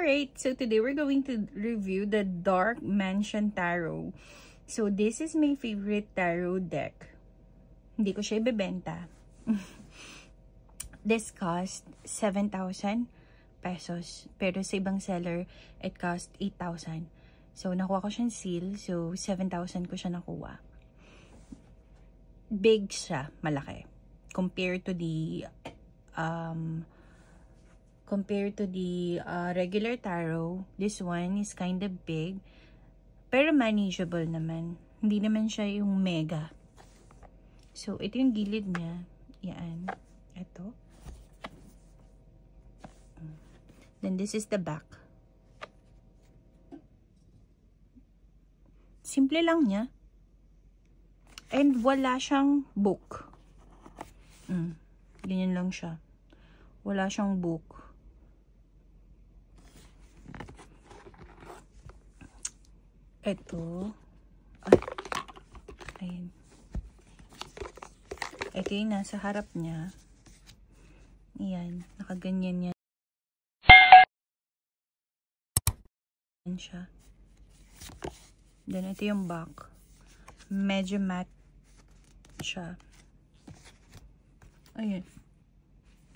Alright, so today we're going to review the Dark Mansion Tarot. So this is my favorite tarot deck. Hindi ko siya ibebenta. This cost 7,000 pesos. Pero sa ibang seller, it cost 8,000. So nakuha ko siyang seal. So 7,000 ko siya nakuha. Big siya, malaki. Compared to the regular tarot, this one is kind of big, pero manageable naman. Hindi naman siya yung mega. So, ito yung gilid niya. Yan. Ito. Then, this is the back. Simple lang niya. And wala siyang book. Ganyan lang siya. Wala siyang book. Ito. Ayun. Ito yung nasa harap niya. Ayan. Nakaganyan yan. Ayan siya. Then, ito yung back. Medyo matte siya. Ayan.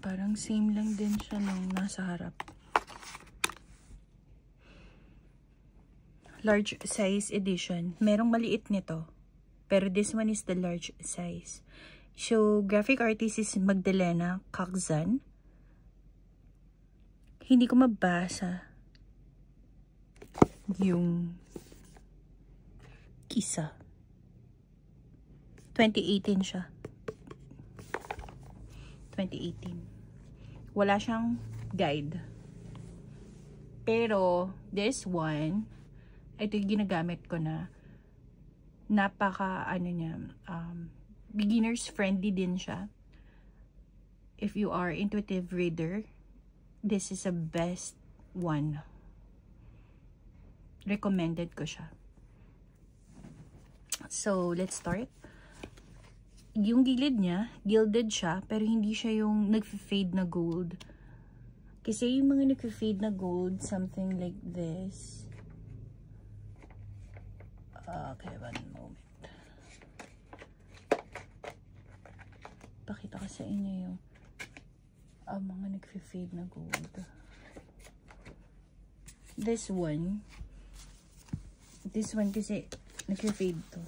Parang same lang din siya nung nasa harap. Large size edition. Merong maliit nito. Pero this one is the large size. So, graphic artist is Magdalena Kakzan. Hindi ko mabasa yung isa. 2018 siya. 2018. Wala siyang guide. Pero, this one, ito yung ginagamit ko na napaka beginners friendly din siya. If you are intuitive reader, this is a best one. Recommended ko siya. So, let's start. Yung gilid niya, gilded siya, pero hindi siya yung nag-fade na gold. Kasi yung mga nag-fade na gold, something like this. Okay, one moment. Pakita ko sa inyo yung mga nag-fade na gold. This one kasi nag-fade to.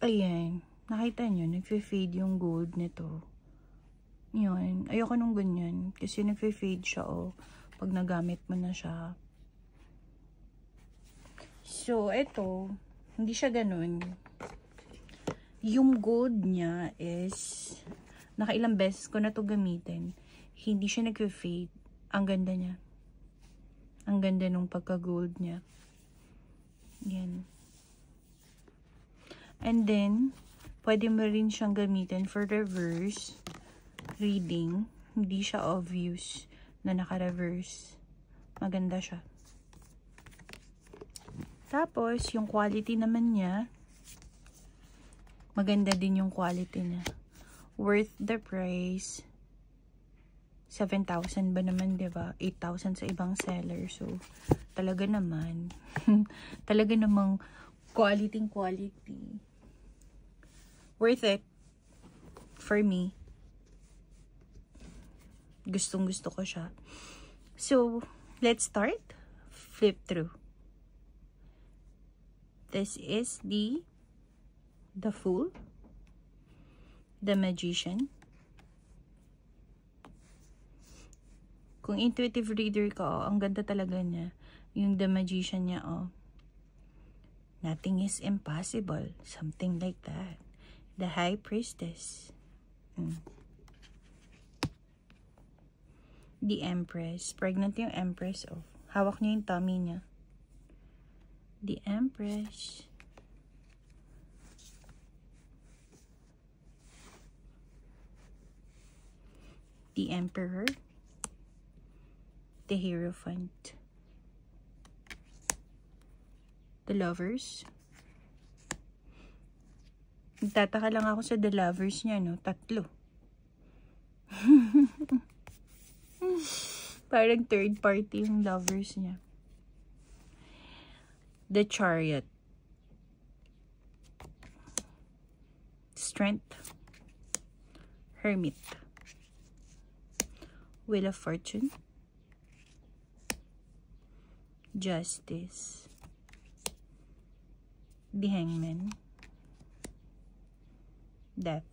Ayan. Nakita nyo, nag-fade yung gold nito. Yun. Ayoko nung ganyan. Kasi nag-fade siya, pag nagamit mo na siya. So, ito, hindi siya ganun. Yung gold niya is, nakailang beses ko na to gamitin. Hindi siya nag-fade. Ang ganda niya. Ang ganda nung pagka-gold niya. Yan. And then, pwede mo rin siyang gamitin for reverse reading. Hindi siya obvious na naka-reverse. Maganda siya. Tapos, yung quality naman niya, maganda din yung quality niya. Worth the price. 7,000 ba naman, diba? 8,000 sa ibang seller. So, talaga naman. Talaga namang quality. Worth it. For me. Gustong-gusto ko siya. So, let's start. Flip through. This is the Fool, the Magician. Kung intuitive reader ka, ang ganda talaga niya. Yung the Magician niya, Nothing is impossible. Something like that. The High Priestess. The Empress. Pregnant yung Empress, Hawak niya yung tummy niya. The Empress. The Emperor. The Hierophant. The Lovers. Nagtataka lang ako sa The Lovers niya, no? 3. Parang third party yung lovers niya. The Chariot. Strength. Hermit. Wheel of Fortune. Justice. The Hangman. Death.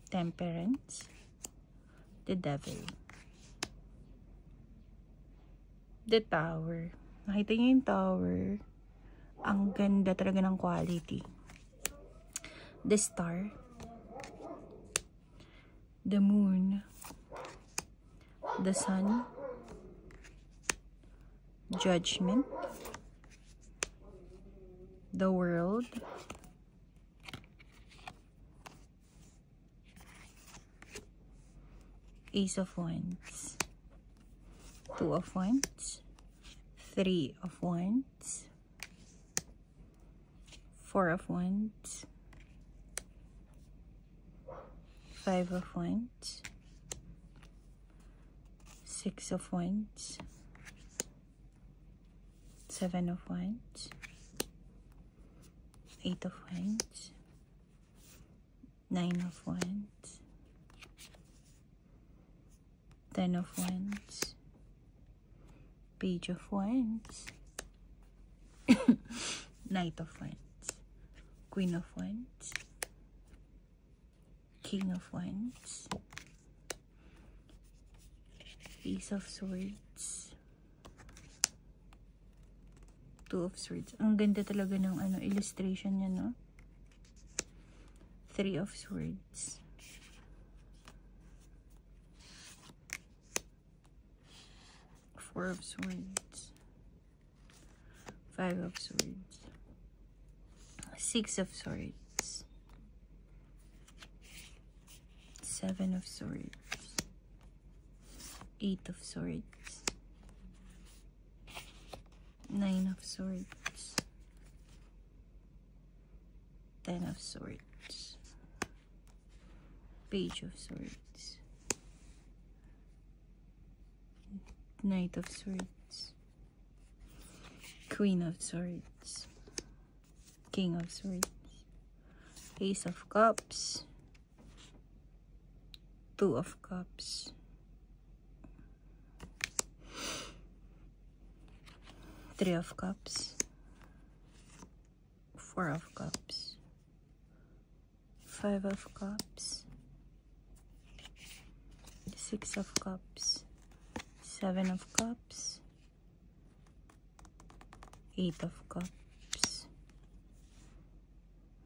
Temperance. The Devil. The Tower. Nakita niyo yung tower. Ang ganda talaga ng quality. The Star. The Moon. The Sun. Judgment. The World. Ace of Wands. Two of Wands. Three of Wands. Four of Wands. Five of Wands. Six of Wands. Seven of Wands. Eight of Wands. Nine of Wands. 10 of Wands. Page of Wands. Knight of Wands. Queen of Wands. King of Wands. Ace of Swords. Two of Swords. Ang ganda talaga ng illustration niya, no? Three of Swords. Four of Swords. Five of Swords. Six of Swords. Seven of Swords. Eight of Swords. Nine of Swords. 10 of Swords. Page of Swords. Knight of Swords. Queen of Swords. King of Swords. Ace of Cups. Two of Cups. Three of Cups. Four of Cups. Five of Cups. Six of Cups. Seven of Cups. Eight of Cups.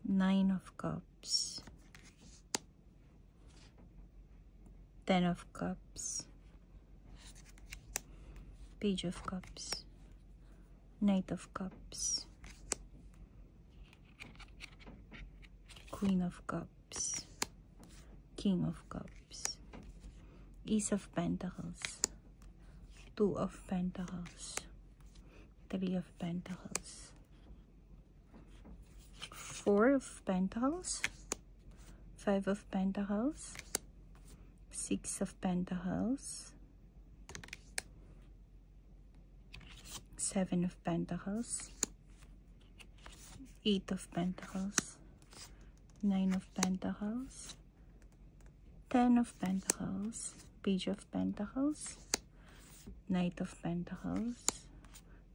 Nine of Cups. 10 of Cups. Page of Cups. Knight of Cups. Queen of Cups. King of Cups. Ace of Pentacles. Two of Pentacles. Three of Pentacles. Four of Pentacles. Five of Pentacles. Six of Pentacles. Seven of Pentacles. Eight of Pentacles. Nine of Pentacles. 10 of Pentacles. Page of Pentacles. Knight of Pentacles.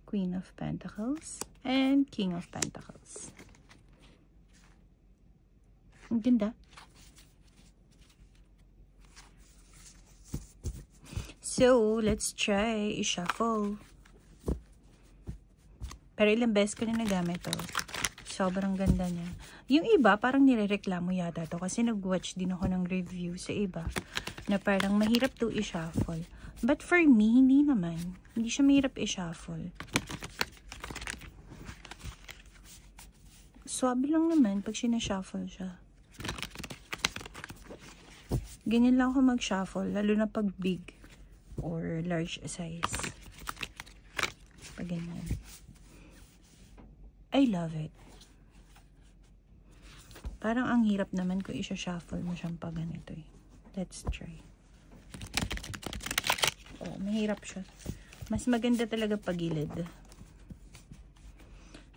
Queen of Pentacles. And King of Pentacles. Ang ganda. So, let's try i-shuffle. Pero ilang beses ko na nagamit to. Sobrang ganda niya. Yung iba, parang nirereklamo yata to kasi nag-watch din ako ng review sa iba na parang mahirap to i-shuffle. But for me, hindi naman. Hindi siya mahirap i-shuffle. Swabe lang naman pag sinashuffle siya. Ganyan lang ako mag-shuffle, lalo na pag big or large size. Pag ganyan. I love it. Parang ang hirap naman kung isa-shuffle mo siyang pag ganito eh. Let's try. Oh, mahirap siya. Mas maganda talaga pagilid.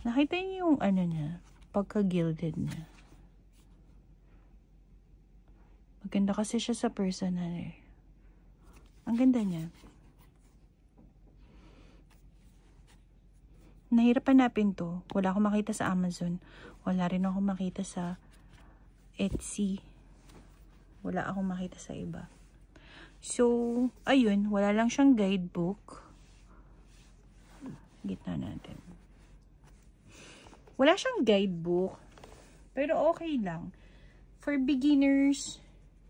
Nakita niyo yung ano niya, pagka-gilded niya. Maganda kasi siya sa personal eh. Ang ganda niya. Nahirap hanapin to. Wala akong makita sa Amazon. Wala rin akong makita sa Etsy. Wala akong makita sa iba. So, ayun. Wala lang siyang guidebook. Gitna natin. Wala siyang guidebook. Pero okay lang. For beginners,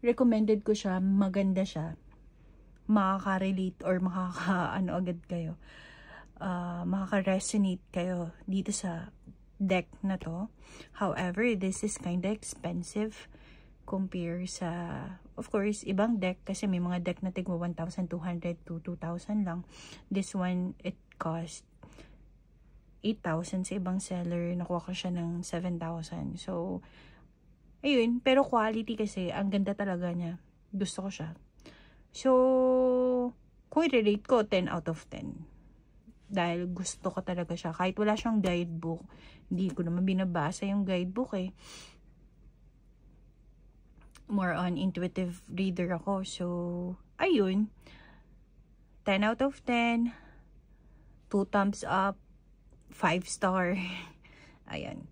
recommended ko siya. Maganda siya. Makaka-relate or makaka-ano agad kayo. Makaka-resonate kayo dito sa deck na to. However, this is kinda expensive compare sa, of course, ibang deck kasi may mga deck na tigmo 1,200 to 2,000 lang. This one, it cost 8,000 sa ibang seller. Nakuha ko siya ng 7,000. So, ayun. Pero quality kasi, ang ganda talaga niya. Gusto ko siya. So, kung i-rate ko, 10 out of 10. Dahil gusto ko talaga siya. Kahit wala siyang guidebook. Hindi ko naman binabasa yung guidebook eh. More on intuitive reader ako. So, ayun. 10 out of 10. 2 thumbs up. 5 star. Ayan.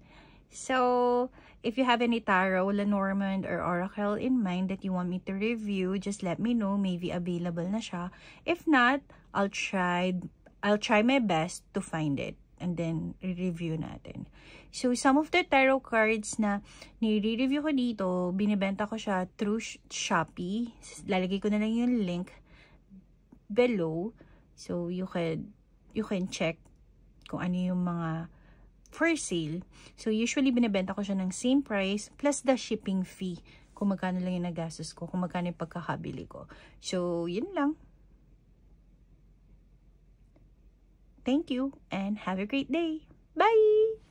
So, if you have any tarot, Lenormand, or oracle in mind that you want me to review, just let me know. Maybe available na siya. If not, I'll try my best to find it. And then, review natin. So, some of the tarot cards na nire-review ko dito, binibenta ko siya through Shopee. Lalagay ko na lang yung link below. So, you can check kung ano yung mga for sale. So, usually, binibenta ko siya ng same price plus the shipping fee. Kung magkano lang yung nagastos ko, kung magkano yung pagkakabili ko. So, yun lang. Thank you and have a great day. Bye!